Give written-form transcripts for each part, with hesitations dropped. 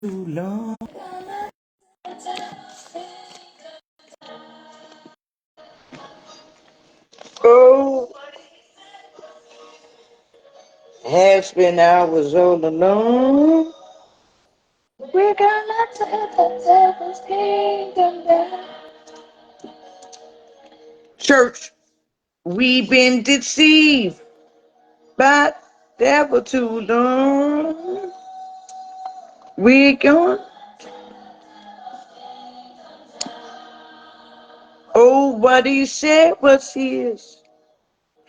Too long. Oh, has been hours all alone. We're gonna tear the devil's kingdom down. Church, we've been deceived by the devil too long. We're going. Oh, what he said was his.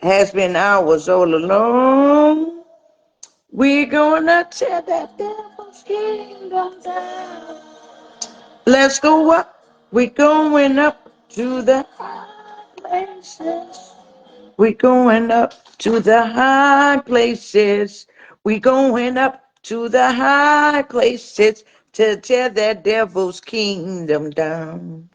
Has been ours all along. We're gonna tear that devil's kingdom down. Let's go up. We're going up to the high places. We're going up to the high places. We're going up to the high places to tear that devil's kingdom down.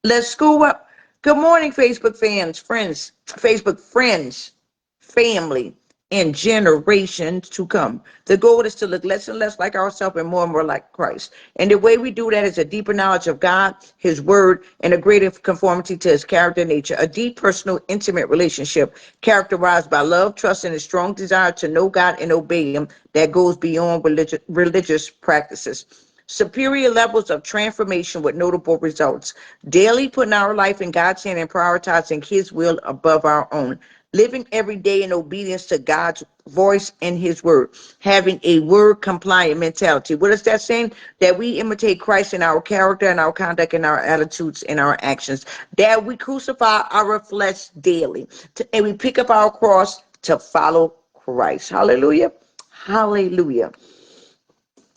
Let's go up. Good morning, Facebook fans, friends, Facebook friends, family, and generations to come. The goal is to look less and less like ourselves and more like Christ. And the way we do that is a deeper knowledge of God, his word, and a greater conformity to his character and nature. A deep, personal, intimate relationship characterized by love, trust, and a strong desire to know God and obey him that goes beyond religious practices. Superior levels of transformation with notable results. Daily putting our life in God's hand and prioritizing his will above our own. Living every day in obedience to God's voice and his word. Having a word compliant mentality. What is that saying? That we imitate Christ in our character and our conduct and our attitudes and our actions. That we crucify our flesh daily. And we pick up our cross to follow Christ. Hallelujah. Hallelujah.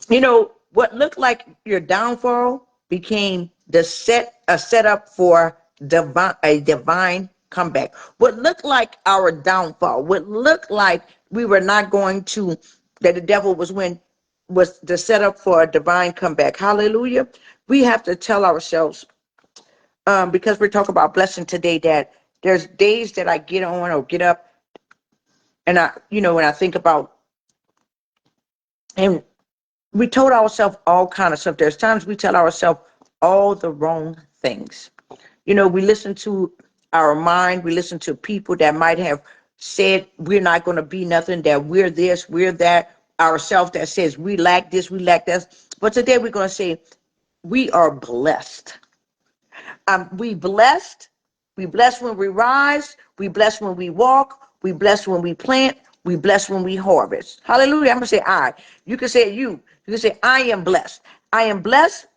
You know, what looked like your downfall became a setup for a divine comeback. What looked like our downfall, what looked like we were not going to, that the devil was the setup for a divine comeback. Hallelujah. We have to tell ourselves, because we're talking about blessing today, that there's days that I get on or get up and when I think about, and we told ourselves all kind of stuff. There's times we tell ourselves all the wrong things. We listen to our mind. We listen to people that might have said we're not going to be nothing, that we're this, we're that, ourselves that says we lack this, we lack that. But today we're going to say we are blessed. We blessed. We blessed when we rise. We blessed when we walk. We blessed when we plant. We blessed when we harvest. Hallelujah. I'm going to say I. You can say you. You can say I am blessed. I am blessed.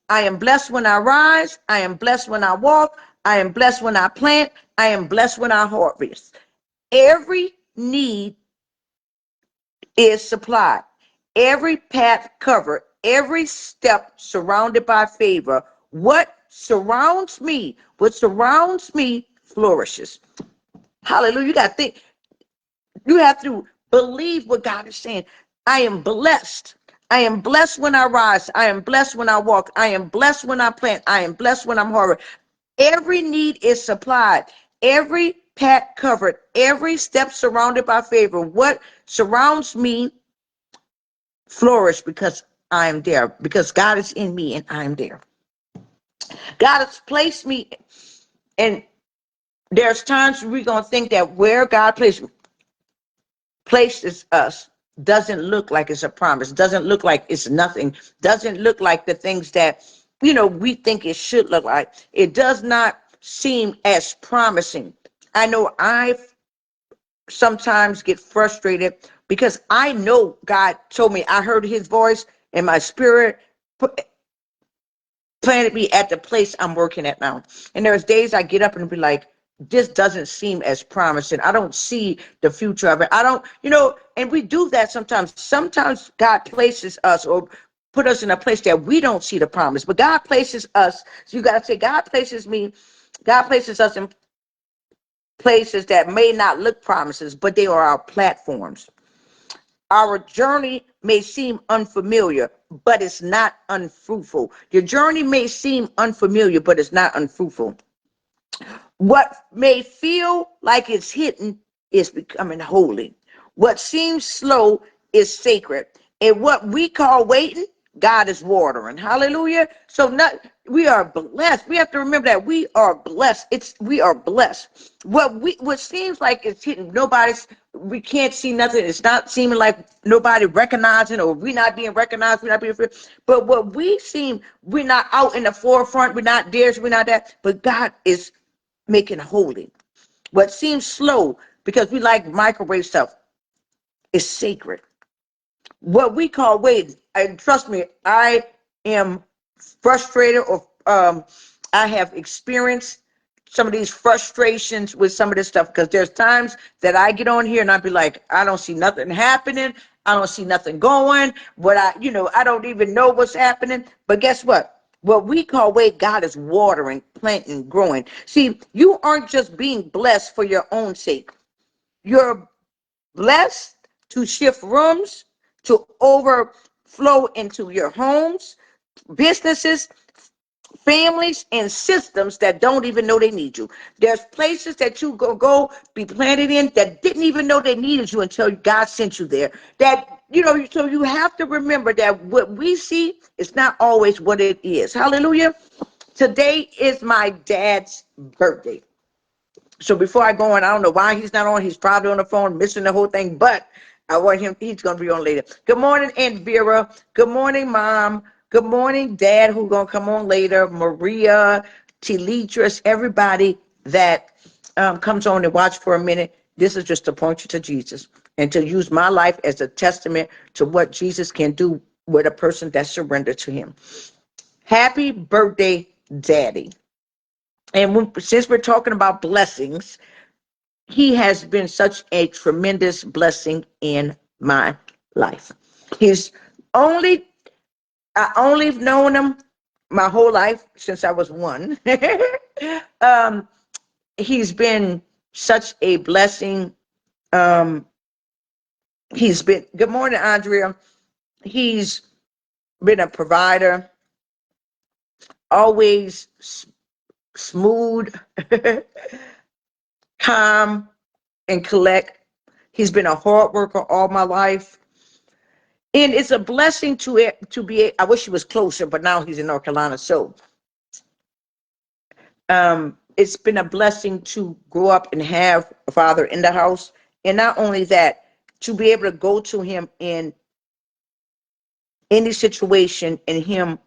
I am blessed when I rise. I am blessed when I walk. I am blessed when I plant. I am blessed when I harvest. Every need is supplied. Every path covered. Every step surrounded by favor. What surrounds me flourishes. Hallelujah. You got to think, you have to believe what God is saying. I am blessed. I am blessed when I rise. I am blessed when I walk. I am blessed when I plant. I am blessed when I'm harvest. Every need is supplied. Every path covered. Every step surrounded by favor. What surrounds me flourish because I am there. Because God is in me and I am there. God has placed me, and there's times we're going to think that where God places us doesn't look like it's a promise, doesn't look like it's nothing, doesn't look like the things that we think it should look like. It does not seem as promising. I know I sometimes get frustrated because I know God told me, I heard his voice and my spirit planted me at the place I'm working at now. And there's days I get up and be like, this doesn't seem as promising. I don't see the future of it. I don't, and we do that sometimes. Sometimes God places us or put us in a place that we don't see the promise, but God places us. So you got to say, God places us in places that may not look promises, but they are our platforms. Our journey may seem unfamiliar, but it's not unfruitful. Your journey may seem unfamiliar, but it's not unfruitful. What may feel like it's hidden is becoming holy. What seems slow is sacred. And what we call waiting, God is watering. Hallelujah. So we are blessed. We have to remember that we are blessed. We are blessed. What seems like it's hitting nobody's, we can't see nothing. It's not seeming like nobody recognizing, or we're not being recognized, we're not being free. But what we seem, we're not out in the forefront, we're not there, we're not that, but God is making holy. What seems slow, because we like microwave stuff, is sacred. What we call wait, and trust me, I am frustrated, or I have experienced some of these frustrations with some of this stuff, because there's times that I get on here and I be like, I don't see nothing happening, I don't see nothing going, I don't even know what's happening. But guess what we call wait, God is watering, planting, growing. See, you aren't just being blessed for your own sake. You're blessed to shift rooms, to overflow into your homes, businesses, families, and systems that don't even know they need you. There's places that you go be planted in that didn't even know they needed you until God sent you there. So you have to remember that what we see is not always what it is. Hallelujah. Today is my dad's birthday. So before I go on, I don't know why he's not on. He's probably on the phone, missing the whole thing, but I want him, he's going to be on later. Good morning, Aunt Vera. Good morning, Mom. Good morning, Dad, who's going to come on later. Maria, Teletris, everybody that comes on and watch for a minute. This is just to point you to Jesus and to use my life as a testament to what Jesus can do with a person that surrendered to him. Happy birthday, Daddy. And since we're talking about blessings, he has been such a tremendous blessing in my life. He's only, I only known him my whole life since I was 1. He's been such a blessing. He's been, good morning, Andrea. He's been a provider, always smooth, calm, and collect. He's been a hard worker all my life. And it's a blessing to be, I wish he was closer, but now he's in North Carolina. So it's been a blessing to grow up and have a father in the house. And not only that, to be able to go to him in any situation and him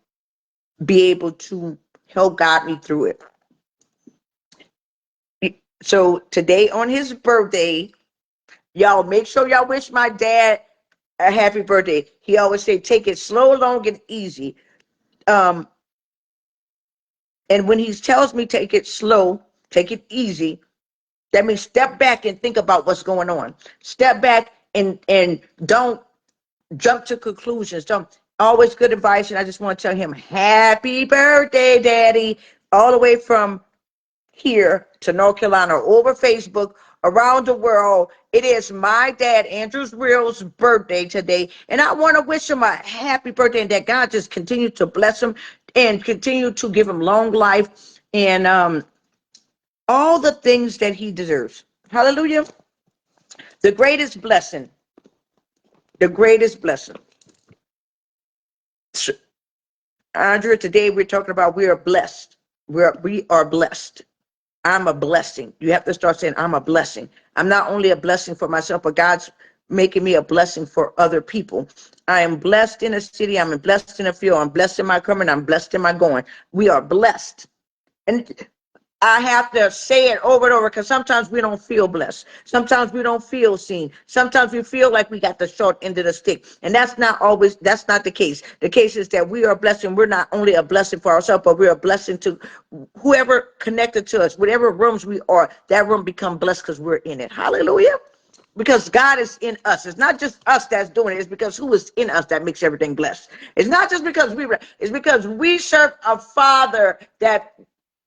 be able to help guide me through it. So today on his birthday, y'all make sure y'all wish my dad a happy birthday. He always say, take it slow, long, and easy. And when he tells me take it slow, take it easy, that means step back and think about what's going on. Step back and don't jump to conclusions. Don't, always good advice. And I just want to tell him happy birthday, Daddy, all the way from here to North Carolina, over Facebook, around the world. It is my dad, Andrew's Real's birthday today. And I want to wish him a happy birthday, and that God just continue to bless him and continue to give him long life and all the things that he deserves. Hallelujah. The greatest blessing, the greatest blessing. So, Andrea, today we're talking about we are blessed. We are blessed. I'm a blessing. You have to start saying, I'm a blessing. I'm not only a blessing for myself, but God's making me a blessing for other people. I am blessed in a city. I'm blessed in a field. I'm blessed in my coming. I'm blessed in my going. We are blessed. And I have to say it over and over, because sometimes we don't feel blessed. Sometimes we don't feel seen. Sometimes we feel like we got the short end of the stick. And that's not the case. The case is that we are blessed, and we're not only a blessing for ourselves, but we're a blessing to whoever connected to us. Whatever rooms we are, that room become blessed because we're in it. Hallelujah. Because God is in us. It's not just us that's doing it. It's because who is in us that makes everything blessed. It's not just because it's because we serve a Father that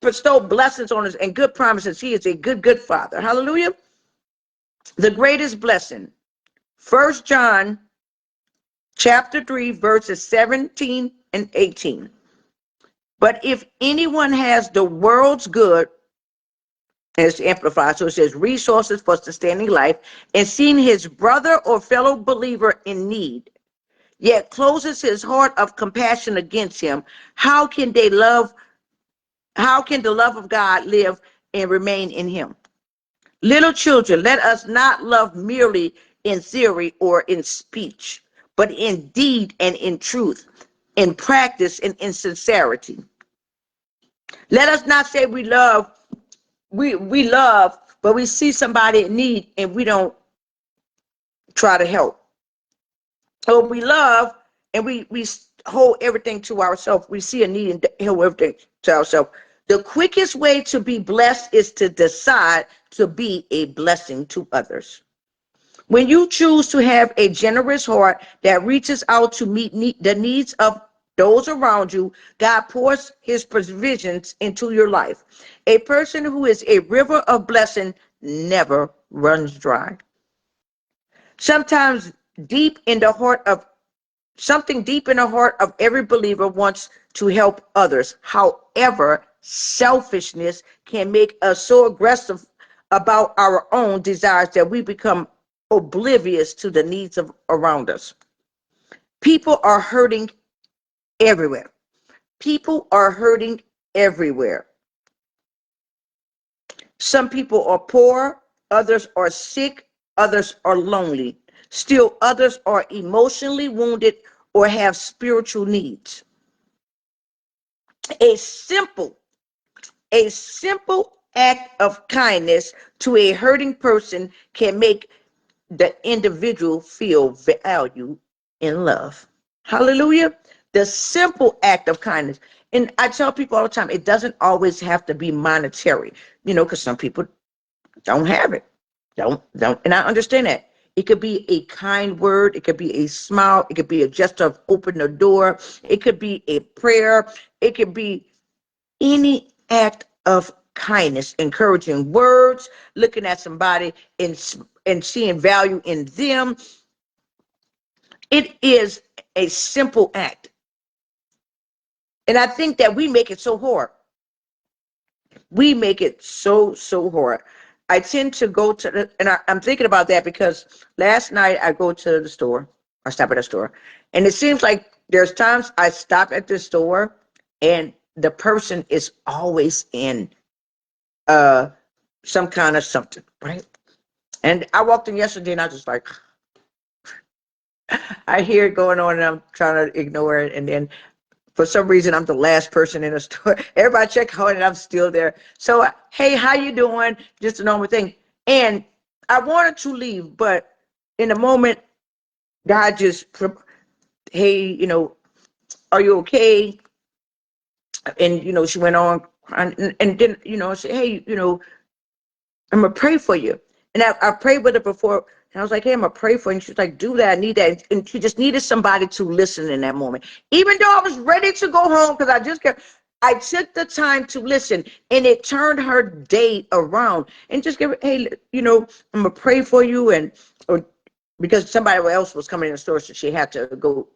bestow blessings on us and good promises. He is a good Father. Hallelujah. The greatest blessing. 1 John chapter 3, verses 17 and 18. But if anyone has the world's good, and it's amplified, so it says resources for sustaining life, and seeing his brother or fellow believer in need, yet closes his heart of compassion against him, how can they love? How can the love of God live and remain in him? Little children, let us not love merely in theory or in speech, but in deed and in truth, in practice and in sincerity. Let us not say we love, we love, but we see somebody in need and we don't try to help. So we love and we hold everything to ourselves. We see a need and hold everything to ourselves. The quickest way to be blessed is to decide to be a blessing to others. When you choose to have a generous heart that reaches out to meet the needs of those around you, God pours his provisions into your life. A person who is a river of blessing never runs dry. Sometimes deep in the heart of Something deep in the heart of every believer wants to help others. However, selfishness can make us so aggressive about our own desires that we become oblivious to the needs of around us. People are hurting everywhere. People are hurting everywhere. Some people are poor, others are sick, others are lonely. Still, others are emotionally wounded or have spiritual needs. A simple, a simple act of kindness to a hurting person can make the individual feel valued and love. Hallelujah. The simple act of kindness. And I tell people all the time, it doesn't always have to be monetary, because some people don't have it. Don't. And I understand that. It could be a kind word. It could be a smile. It could be a gesture of open the door. It could be a prayer. It could be any act of kindness, encouraging words, looking at somebody and seeing value in them. It is a simple act. And I think that we make it so hard. We make it so hard. I tend to go to and I'm thinking about that because last night I go to the store. I stop at a store. And it seems like there's times I stop at the store and the person is always in uh some kind of something, right? And I walked in yesterday and I was just like, I hear it going on and I'm trying to ignore it. And then for some reason, I'm the last person in the store. Everybody check out and I'm still there. So, hey, how you doing? Just a normal thing. And I wanted to leave, but in the moment, God just, hey, are you okay? And, she went on and then, say, hey, I'm going to pray for you. And I prayed with her before. And I was like, hey, I'm going to pray for you. And she was like, do that. I need that. And she just needed somebody to listen in that moment. Even though I was ready to go home because I took the time to listen. And it turned her day around. And just give her, hey, I'm going to pray for you. Or because somebody else was coming in the store, so she had to go,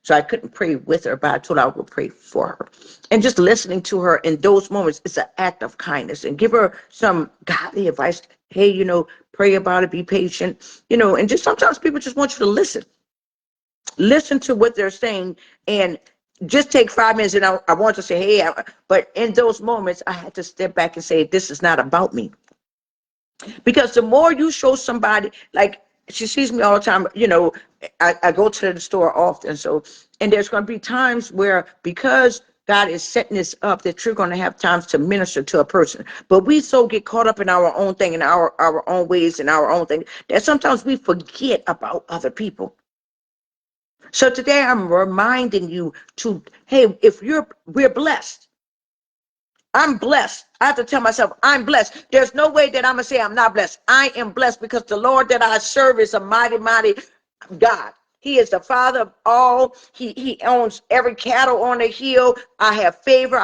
so I couldn't pray with her, but I told her I would pray for her. And just listening to her in those moments, it's an act of kindness. And give her some godly advice. Hey, pray about it, be patient, and just sometimes people just want you to listen. Listen to what they're saying and just take 5 minutes. And I want to say, hey, but in those moments, I had to step back and say, this is not about me. Because the more you show somebody, like she sees me all the time, I go to the store often. So, and there's going to be times where because God is setting this up that you're going to have times to minister to a person. But we so get caught up in our own thing and our own ways and our own thing that sometimes we forget about other people. So today I'm reminding you to, hey, we're blessed. I'm blessed. I have to tell myself I'm blessed. There's no way that I'm going to say I'm not blessed. I am blessed because the Lord that I serve is a mighty, mighty God. He is the Father of all. He owns every cattle on the hill. I have favor.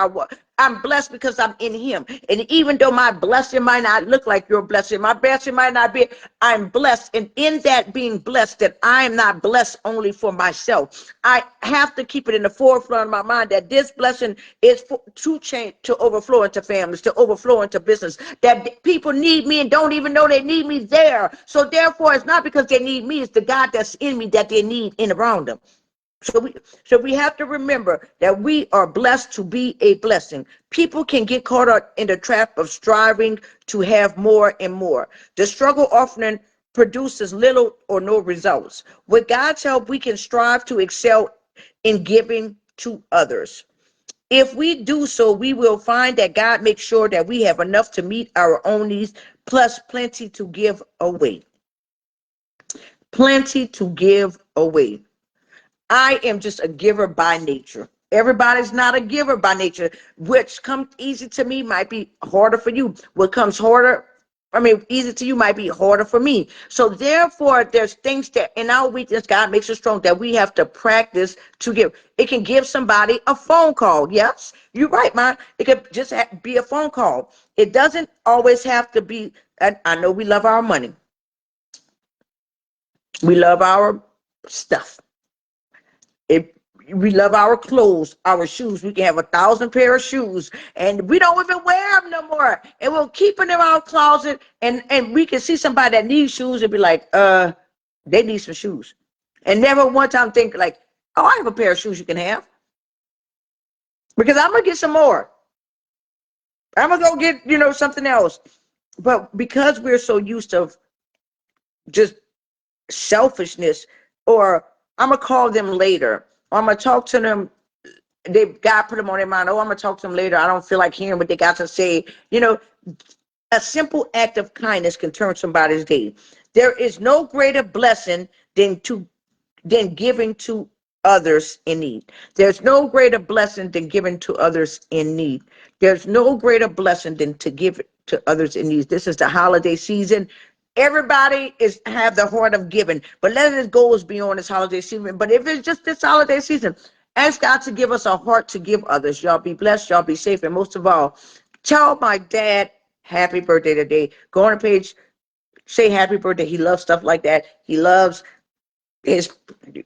I'm blessed because I'm in him. And even though my blessing might not look like your blessing, my blessing might not be, I'm blessed. And in that being blessed, that I am not blessed only for myself. I have to keep it in the forefront of my mind that this blessing is to change, to overflow into families, to overflow into business, that people need me and don't even know they need me there. So therefore, it's not because they need me, it's the God that's in me that they need in around them. So we have to remember that we are blessed to be a blessing. People can get caught up in the trap of striving to have more and more. The struggle often produces little or no results. With God's help, we can strive to excel in giving to others. If we do so, we will find that God makes sure that we have enough to meet our own needs, plus plenty to give away. Plenty to give away. I am just a giver by nature. Everybody's not a giver by nature. Which comes easy to me might be harder for you. What comes harder, easy to you might be harder for me. So therefore, there's things that in our weakness, God makes us strong, that we have to practice to give. It can give somebody a phone call. Yes, you're right, man. It could just be a phone call. It doesn't always have to be. I know we love our money. We love our stuff. If we love our clothes, our shoes, we can have 1,000 pair of shoes, and we don't even wear them no more. And we'll keep them in our closet, and we can see somebody that needs shoes and be like, they need some shoes, and never one time think like, oh, I have a pair of shoes you can have, because I'm gonna get some more. I'm gonna go get something else. But because we're so used to just selfishness, or I'm gonna call them later, or I'm gonna talk to them, they God put them on their mind. Oh, I'm gonna talk to them later. I don't feel like hearing what they got to say. A simple act of kindness can turn somebody's day. There is no greater blessing than giving to others in need. There's no greater blessing than giving to others in need. There's no greater blessing than to give to others in need. This is the holiday season. Everybody is have the heart of giving, but let it go beyond this holiday season. But if it's just this holiday season, ask God to give us a heart to give others. Y'all be blessed. Y'all be safe. And most of all, tell my dad happy birthday today. Go on the page, say happy birthday. He loves stuff like that. His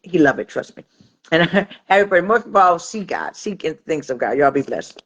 he love it, trust me. And happy birthday. Most of all, see God, seek things of God. Y'all be blessed.